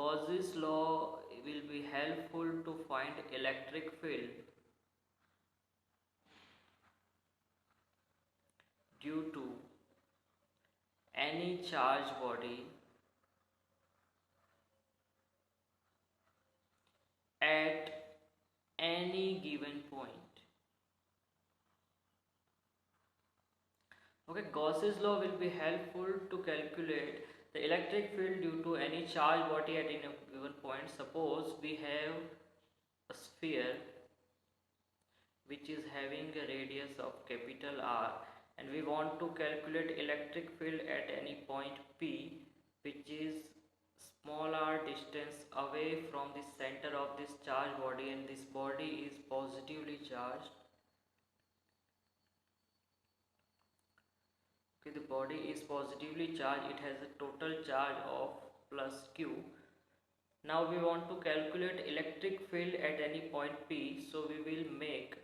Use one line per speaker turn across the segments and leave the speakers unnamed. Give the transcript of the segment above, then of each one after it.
Gauss's law will be helpful to find electric field due to any charged body at any given point. Okay, Gauss's law will be helpful to calculate the electric field due to any charged body at any given point. Suppose we have a sphere which is having a radius of capital R, and we want to calculate electric field at any point P, which is small r distance away from the center of this charged body, and this body is positively charged. Okay, the body is positively charged, it has a total charge of plus q. Now we want to calculate electric field at any point P, so we will make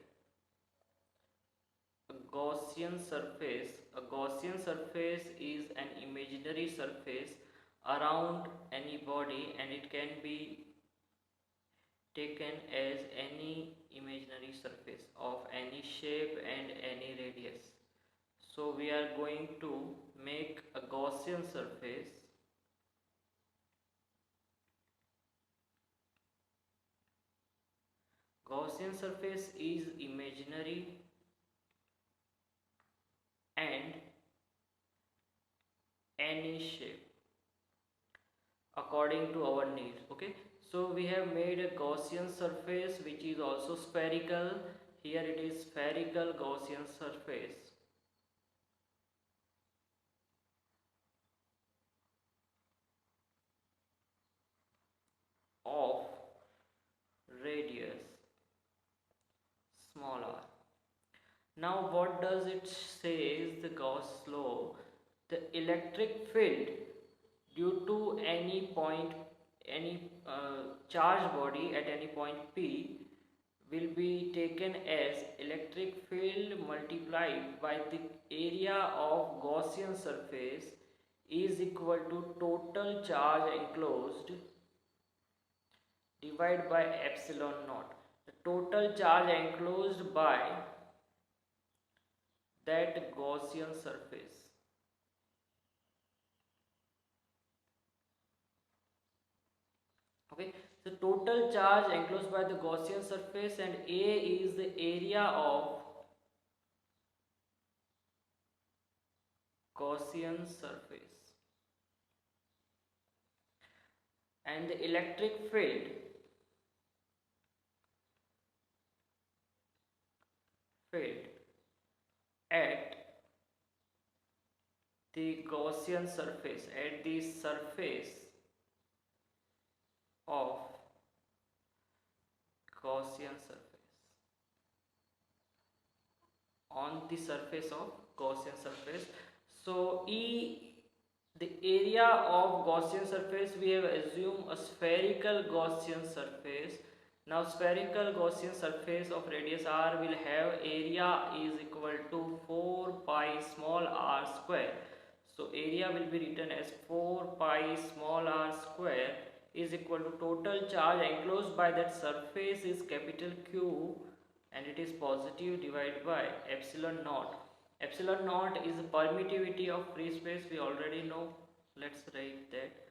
a Gaussian surface. A Gaussian surface is an imaginary surface around any body, and it can be taken as any imaginary surface of any shape and any radius. So we are going to make a Gaussian surface is imaginary and any shape according to our needs. Okay, so we have made a Gaussian surface which is also spherical. Here it is spherical Gaussian surface of radius small r. Now what does it say? The Gauss law, the electric field due to any point, any charged body at any point P will be taken as electric field multiplied by the area of Gaussian surface is equal to total charge enclosed divided by epsilon naught. The total charge enclosed by that Gaussian surface. Okay, so total charge enclosed by the Gaussian surface, and A is the area of Gaussian surface, and the electric field at the Gaussian surface, at the surface of Gaussian surface, on the surface of Gaussian surface. So E, the area of Gaussian surface, we have assumed a spherical Gaussian surface. Now spherical Gaussian surface of radius r will have area is equal to 4 pi small r square. So area will be written as 4 pi small r square is equal to total charge enclosed by that surface is capital Q, and it is positive, divided by epsilon naught. Epsilon naught is the permittivity of free space, we already know. Let's write that.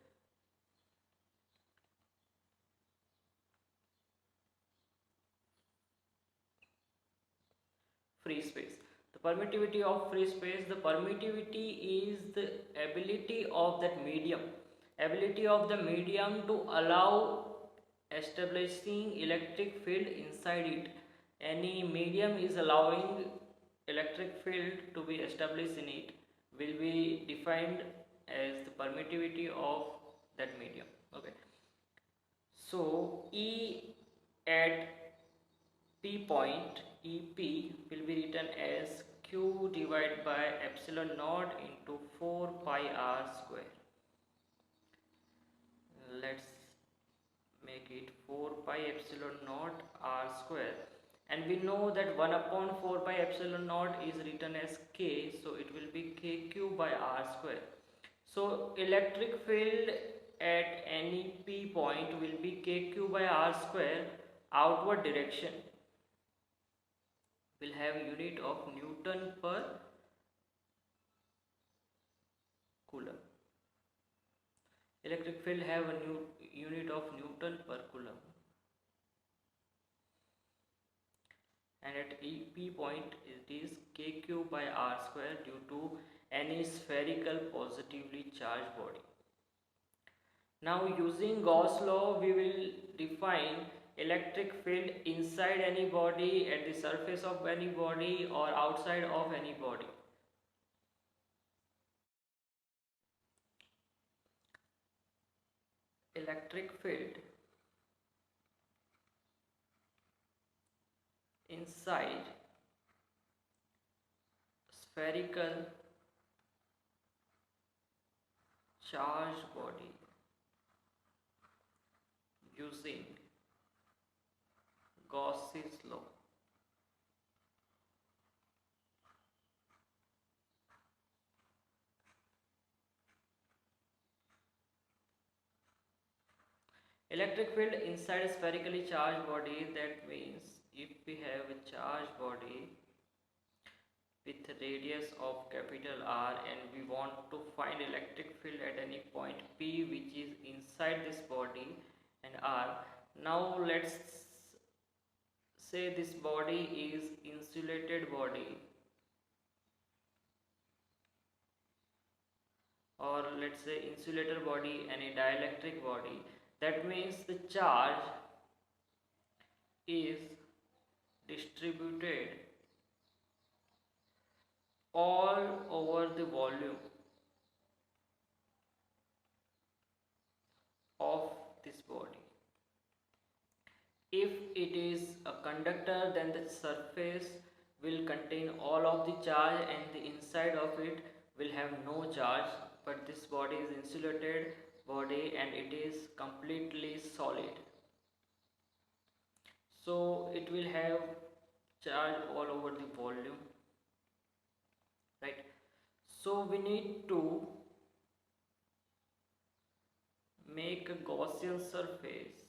Free space. The permittivity of free space, the permittivity is the ability of that medium, to allow establishing electric field inside it. Any medium is allowing electric field to be established in it will be defined as the permittivity of that medium. Okay, so E at P point, EP will be written as Q divided by epsilon naught into 4 pi r square. Let's make it 4 pi epsilon naught r square, and we know that 1 upon 4 pi epsilon naught is written as K, so it will be KQ by r square. So electric field at any P point will be kq by r square. Outward direction will have unit of Newton per coulomb. Electric field have a new unit of Newton per coulomb. And at P point it is kq by r square due to any spherical positively charged body. Now using Gauss law we will define electric field inside any body, at the surface of any body, or outside of any body. Electric field inside spherical charged body using Gauss's law. Electric field inside a spherically charged body, that means if we have a charged body with a radius of capital R and we want to find electric field at any point P which is inside this body and R. Now let's say this body is insulated body, or let's say insulator body, any dielectric body. That means the charge is distributed all over the volume of this body. If it is a conductor, then the surface will contain all of the charge and the inside of it will have no charge, but this body is insulated body and it is completely solid, so it will have charge all over the volume, right? So we need to make a Gaussian surface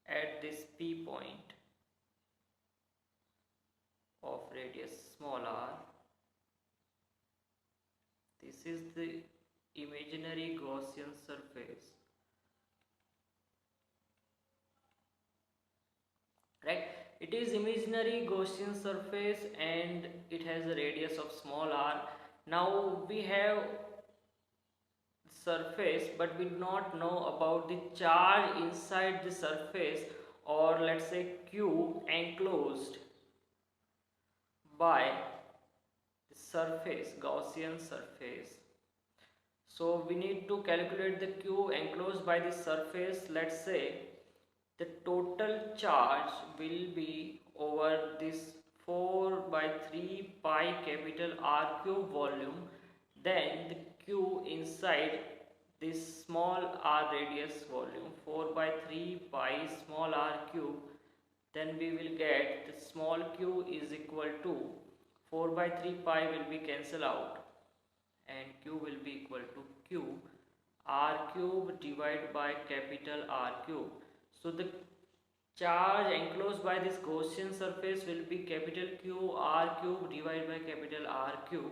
at this P point of radius small r. This is the imaginary Gaussian surface, right? It is imaginary Gaussian surface and it has a radius of small r. Now we have surface but we do not know about the charge inside the surface, or let's say Q enclosed by the surface, Gaussian surface. So we need to calculate the Q enclosed by the surface. Let's say the total charge will be over this 4 by 3 pi capital R cube volume. Then the Q inside this small r radius volume 4 by 3 pi small r cube, then we will get the small q is equal to 4 by 3 pi will be cancelled out and q will be equal to q r cube divided by capital R cube. So the charge enclosed by this Gaussian surface will be capital Q R cube divided by capital R cube.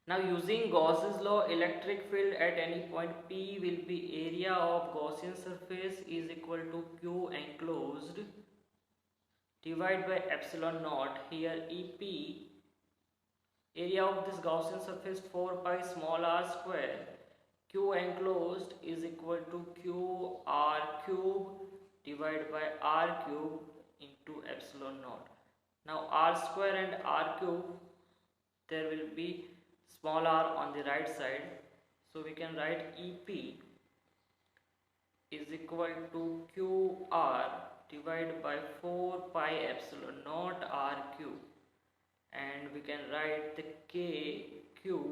Now using Gauss's law, electric field at any point P will be area of Gaussian surface is equal to Q enclosed divided by epsilon naught. Here EP, area of this Gaussian surface 4 pi small r square, Q enclosed is equal to Q R cube divided by R cube into epsilon naught. Now R square and R cube, there will be small r on the right side, so we can write EP is equal to QR divided by 4 pi epsilon naught R cube, and we can write the KQ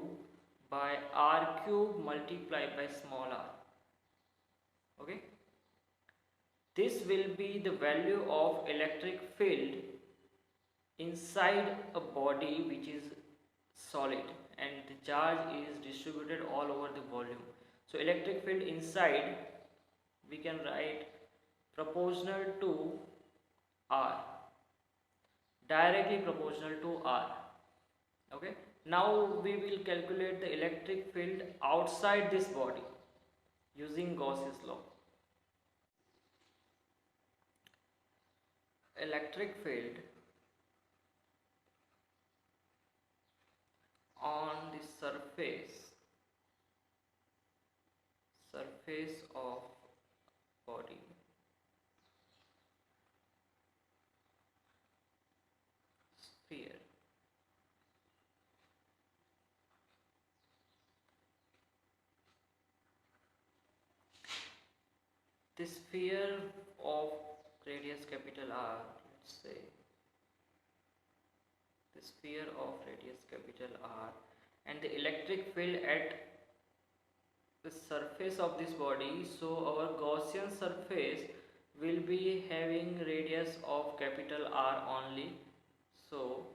by R cube multiplied by small r. Okay, this will be the value of electric field inside a body which is solid, and the charge is distributed all over the volume. So electric field inside we can write proportional to R, directly proportional to R. Okay, now we will calculate the electric field outside this body using Gauss's law. Electric field on the surface of body sphere the sphere of radius capital R, let's say the sphere of radius capital R, and the electric field at the surface of this body. So our Gaussian surface will be having radius of capital R only. So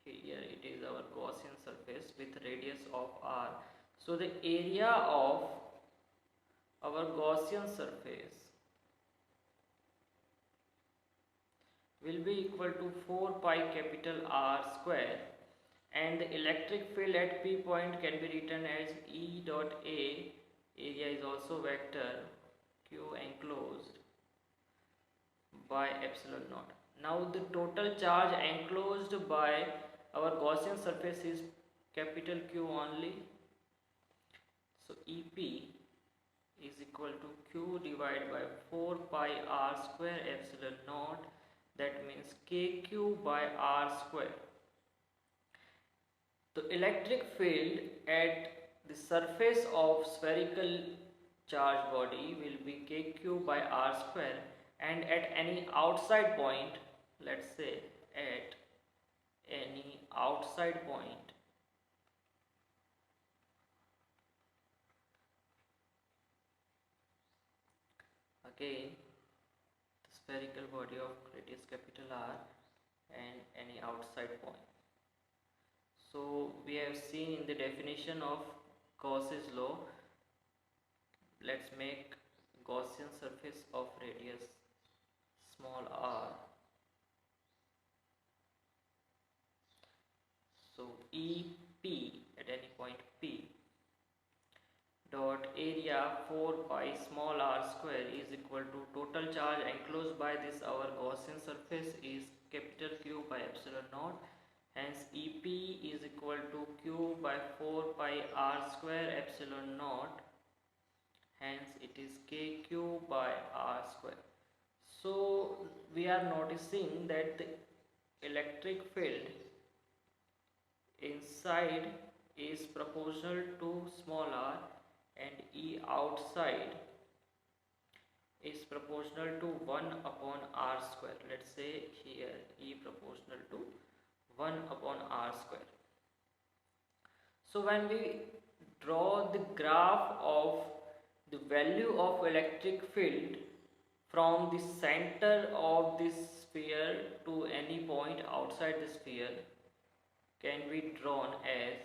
here it is our Gaussian surface with radius of R. So the area of our Gaussian surface will be equal to 4 pi capital R square, and the electric field at P point can be written as E dot A, area is also vector, Q enclosed by epsilon naught. Now the total charge enclosed by our Gaussian surface is capital Q only. So EP is equal to Q divided by 4 pi R square epsilon naught, that means KQ by R square. The electric field at the surface of spherical charge body will be KQ by R square, and at any outside point, let's say at any outside point, again the spherical body of radius capital R and any outside point. So we have seen in the definition of Gauss's law. Let's make Gaussian surface of radius small r. So EP at any point P dot area 4 pi small r square is equal to total charge enclosed by this our Gaussian surface is capital Q by epsilon naught. Hence EP is equal to Q by 4 pi R square epsilon naught. Hence it is KQ by R square. So we are noticing that the electric field inside is proportional to small r, and E outside is proportional to 1 upon R square. Let's say here E proportional to 1 upon R square. So when we draw the graph of the value of electric field from the center of this sphere to any point outside the sphere, can be drawn as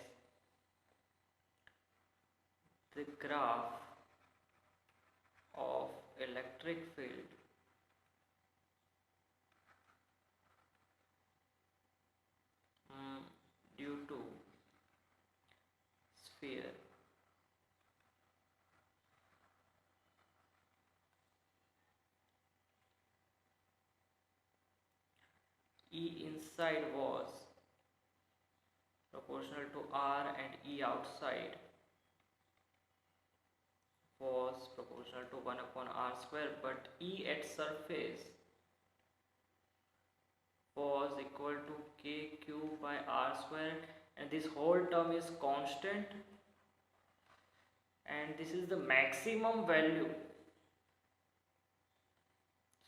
the graph of electric field due to sphere E inside was proportional to R and E outside was proportional to 1 upon R square, but E at surface was equal to KQ by R square, and this whole term is constant, and this is the maximum value.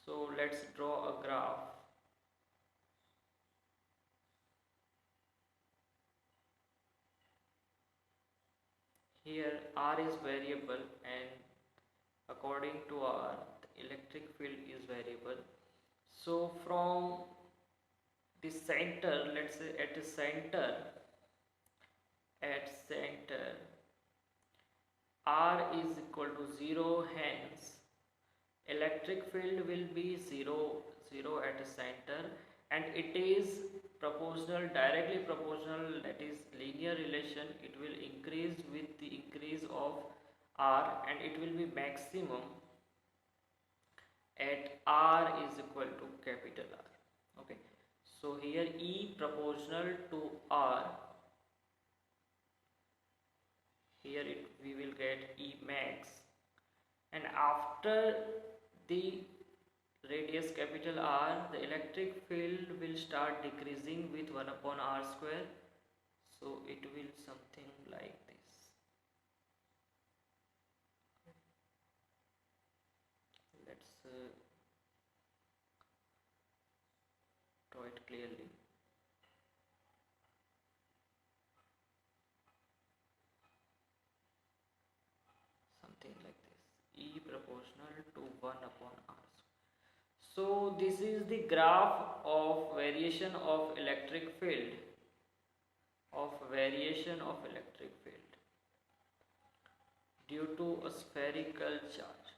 So let's draw a graph. Here R is variable, and according to R the electric field is variable. So from the center, let's say at the center at center r is equal to 0, hence electric field will be 0 at a center, and it is proportional, directly proportional, that is linear relation. It will increase with the increase of r, and it will be maximum at r is equal to capital R. Okay, so here E proportional to R, here we will get E max, and after the radius capital R, the electric field will start decreasing with 1 upon R square, so it will something like this. Let's draw it clearly. Something like this, E proportional to 1 upon R. So this is the graph of variation of electric field, due to a spherical charge.